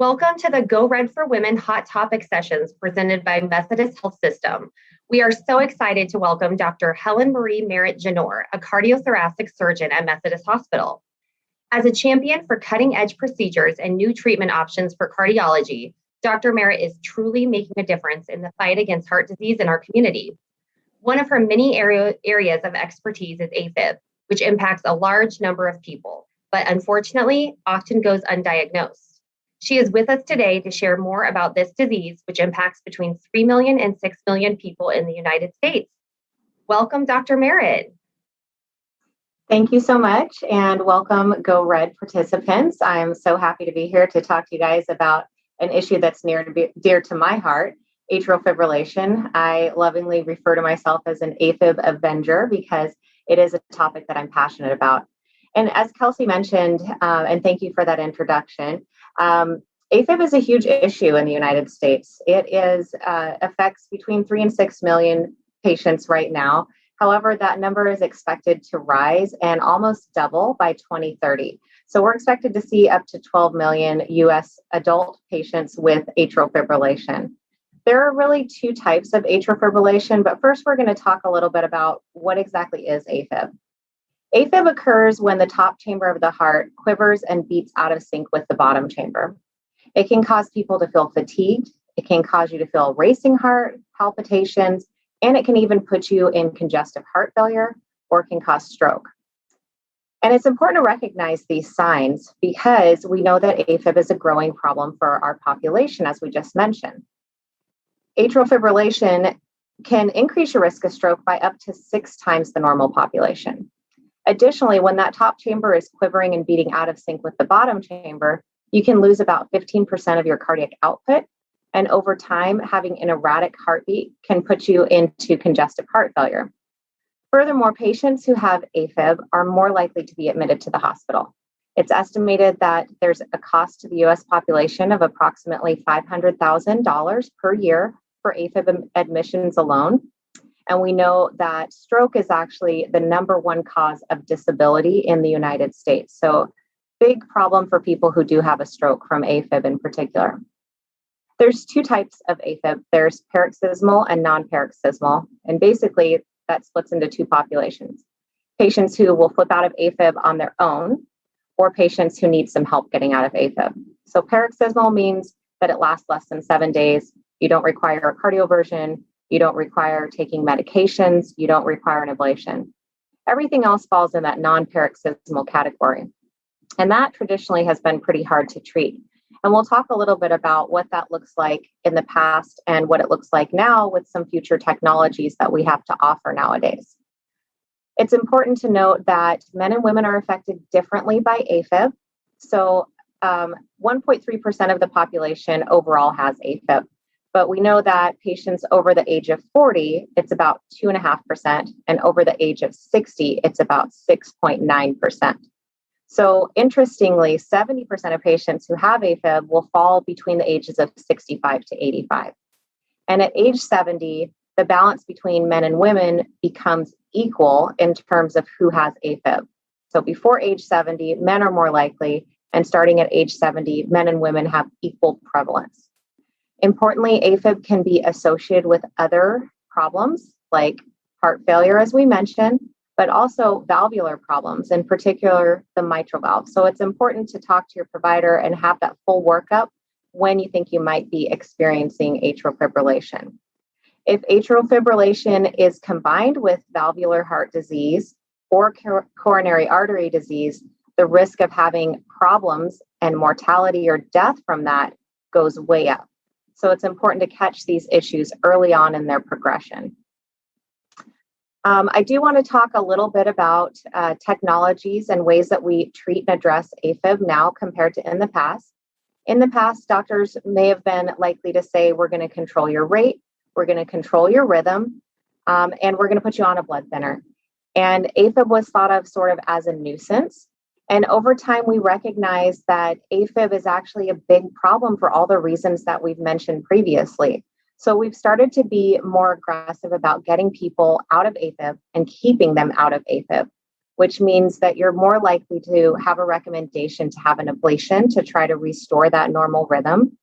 Welcome to the Go Red for Women Hot Topic sessions presented by Methodist Health System. We are so excited to welcome Dr. Helen Merrit Genore, a cardiothoracic surgeon at Methodist Hospital. As a champion for cutting-edge procedures and new treatment options for cardiology, Dr. Merrit is truly making a difference in the fight against heart disease in our community. One of her many areas of expertise is AFib, which impacts a large number of people, but unfortunately often goes undiagnosed. She is with us today to share more about this disease, which impacts between 3 million and 6 million people in the United States. Welcome, Dr. Merrit. Thank you so much, and welcome Go Red participants. I'm so happy to be here to talk to you guys about an issue that's near and dear to my heart, atrial fibrillation. I lovingly refer to myself as an AFib avenger because it is a topic that I'm passionate about. And as Kelsey mentioned, and thank you for that introduction, AFib is a huge issue in the United States. It affects between 3 and 6 million patients right now. However, that number is expected to rise and almost double by 2030. So we're expected to see up to 12 million US adult patients with atrial fibrillation. There are really two types of atrial fibrillation, but first we're going to talk a little bit about what exactly is AFib. AFib occurs when the top chamber of the heart quivers and beats out of sync with the bottom chamber. It can cause people to feel fatigued. It can cause you to feel racing heart, palpitations, and it can even put you in congestive heart failure or can cause stroke. And it's important to recognize these signs because we know that AFib is a growing problem for our population, as we just mentioned. Atrial fibrillation can increase your risk of stroke by up to 6 times the normal population. Additionally, when that top chamber is quivering and beating out of sync with the bottom chamber, you can lose about 15% of your cardiac output. And over time, having an erratic heartbeat can put you into congestive heart failure. Furthermore, patients who have AFib are more likely to be admitted to the hospital. It's estimated that there's a cost to the US population of approximately $500,000 per year for AFib admissions alone. And we know that stroke is actually the number one cause of disability in the United States. So big problem for people who do have a stroke from AFib in particular. There's 2 types of AFib. There's paroxysmal and non-paroxysmal. And basically that splits into 2 populations. Patients who will flip out of AFib on their own or patients who need some help getting out of AFib. So paroxysmal means that it lasts less than 7 days. You don't require a cardioversion. You don't require taking medications. You don't require an ablation. Everything else falls in that non-paroxysmal category. And that traditionally has been pretty hard to treat. And we'll talk a little bit about what that looks like in the past and what it looks like now with some future technologies that we have to offer nowadays. It's important to note that men and women are affected differently by AFib. So 1.3% of the population overall has AFib. But we know that patients over the age of 40, it's about 2.5%, and over the age of 60, it's about 6.9%. So interestingly, 70% of patients who have AFib will fall between the ages of 65 to 85. And at age 70, the balance between men and women becomes equal in terms of who has AFib. So before age 70, men are more likely, and starting at age 70, men and women have equal prevalence. Importantly, AFib can be associated with other problems like heart failure, as we mentioned, but also valvular problems, in particular the mitral valve. So it's important to talk to your provider and have that full workup when you think you might be experiencing atrial fibrillation. If atrial fibrillation is combined with valvular heart disease or coronary artery disease, the risk of having problems and mortality or death from that goes way up. So it's important to catch these issues early on in their progression. I do want to talk a little bit about technologies and ways that we treat and address AFib now compared to in the past. In the past, doctors may have been likely to say, we're going to control your rate, we're going to control your rhythm, and we're going to put you on a blood thinner. And AFib was thought of sort of as a nuisance. And over time, we recognize that AFib is actually a big problem for all the reasons that we've mentioned previously. So we've started to be more aggressive about getting people out of AFib and keeping them out of AFib, which means that you're more likely to have a recommendation to have an ablation to try to restore that normal rhythm.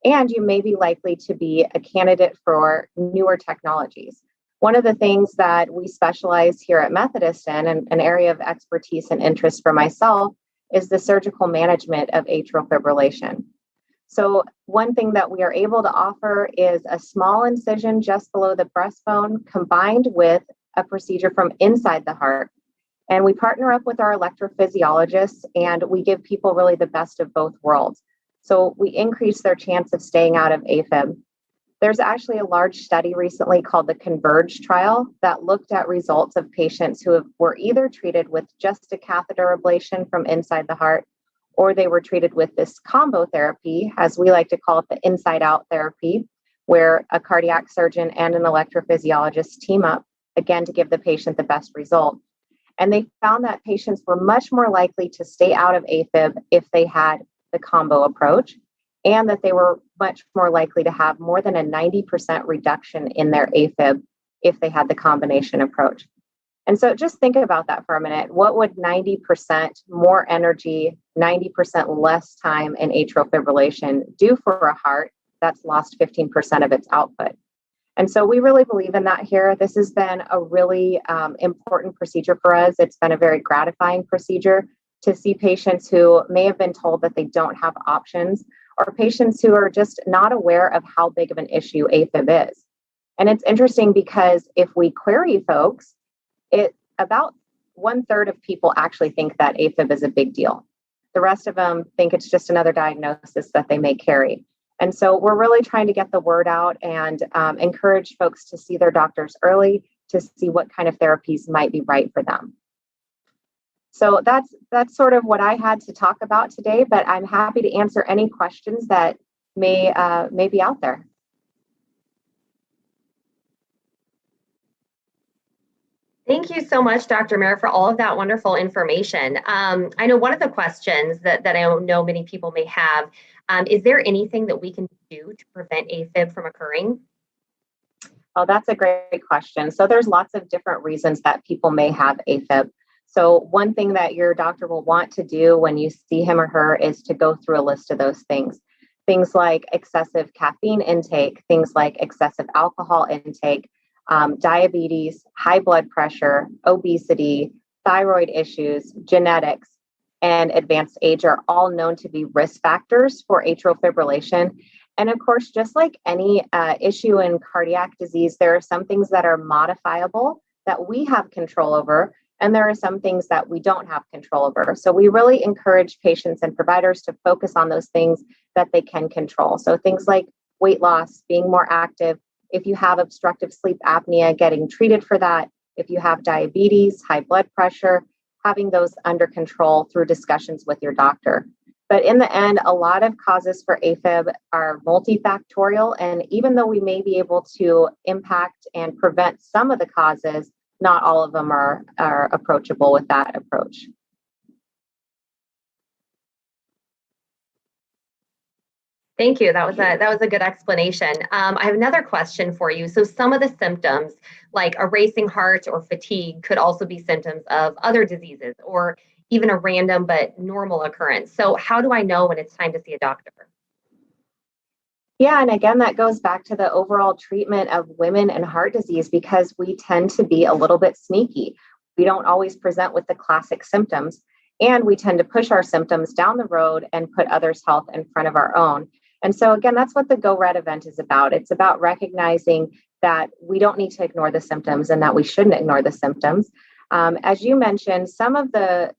And you may be likely to be a candidate for newer technologies. One of the things that we specialize here at Methodist in, and an area of expertise and interest for myself, is the surgical management of atrial fibrillation. So one thing that we are able to offer is a small incision just below the breastbone combined with a procedure from inside the heart. And we partner up with our electrophysiologists, and we give people really the best of both worlds. So we increase their chance of staying out of AFib. There's actually a large study recently called the Converge trial that looked at results of patients who were either treated with just a catheter ablation from inside the heart, or they were treated with this combo therapy, as we like to call it, the inside out therapy, where a cardiac surgeon and an electrophysiologist team up, again, to give the patient the best result. And they found that patients were much more likely to stay out of AFib if they had the combo approach, and that they were much more likely to have more than a 90% reduction in their AFib if they had the combination approach. And so just think about that for a minute. What would 90% more energy, 90% less time in atrial fibrillation do for a heart that's lost 15% of its output? And so we really believe in that here. This has been a really important procedure for us. It's been a very gratifying procedure to see patients who may have been told that they don't have options, or patients who are just not aware of how big of an issue AFib is. And it's interesting because if we query folks, about 1/3 of people actually think that AFib is a big deal. The rest of them think it's just another diagnosis that they may carry. And so we're really trying to get the word out and encourage folks to see their doctors early to see what kind of therapies might be right for them. So that's sort of what I had to talk about today, but I'm happy to answer any questions that may be out there. Thank you so much, Dr. Merrit, for all of that wonderful information. I know one of the questions that I know many people may have, is there anything that we can do to prevent AFib from occurring? Oh, that's a great question. So there's lots of different reasons that people may have AFib. So one thing that your doctor will want to do when you see him or her is to go through a list of those things. Things like excessive caffeine intake, things like excessive alcohol intake, diabetes, high blood pressure, obesity, thyroid issues, genetics, and advanced age are all known to be risk factors for atrial fibrillation. And of course, just like any issue in cardiac disease, there are some things that are modifiable that we have control over, and there are some things that we don't have control over. So we really encourage patients and providers to focus on those things that they can control. So things like weight loss, being more active. If you have obstructive sleep apnea, getting treated for that. If you have diabetes, high blood pressure, having those under control through discussions with your doctor. But in the end, a lot of causes for AFib are multifactorial. And even though we may be able to impact and prevent some of the causes, not all of them are approachable with that approach. Thank you. That was a good explanation. I have another question for you. So some of the symptoms, like a racing heart or fatigue, could also be symptoms of other diseases or even a random but normal occurrence. So how do I know when it's time to see a doctor? Yeah, and again, that goes back to the overall treatment of women and heart disease, because we tend to be a little bit sneaky. We don't always present with the classic symptoms, and we tend to push our symptoms down the road and put others' health in front of our own. And so again, that's what the Go Red event is about. It's about recognizing that we don't need to ignore the symptoms and that we shouldn't ignore the symptoms. As you mentioned, some of the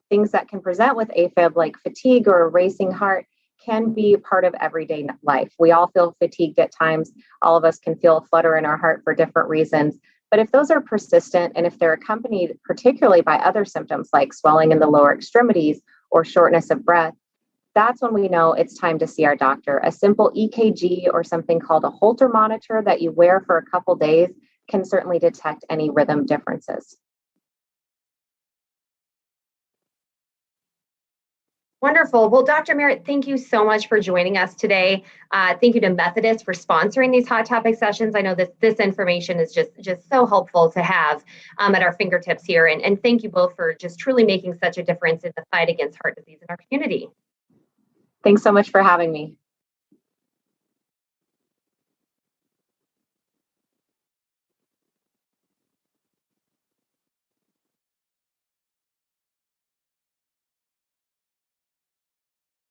things that can present with AFib, like fatigue or a racing heart, can be part of everyday life. We all feel fatigued at times. All of us can feel a flutter in our heart for different reasons. But if those are persistent and if they're accompanied particularly by other symptoms like swelling in the lower extremities or shortness of breath, that's when we know it's time to see our doctor. A simple EKG or something called a Holter monitor that you wear for a couple days can certainly detect any rhythm differences. Wonderful. Well, Dr. Merritt, thank you so much for joining us today. Thank you to Methodist for sponsoring these hot topic sessions. I know this information is just so helpful to have at our fingertips here. And thank you both for just truly making such a difference in the fight against heart disease in our community. Thanks so much for having me.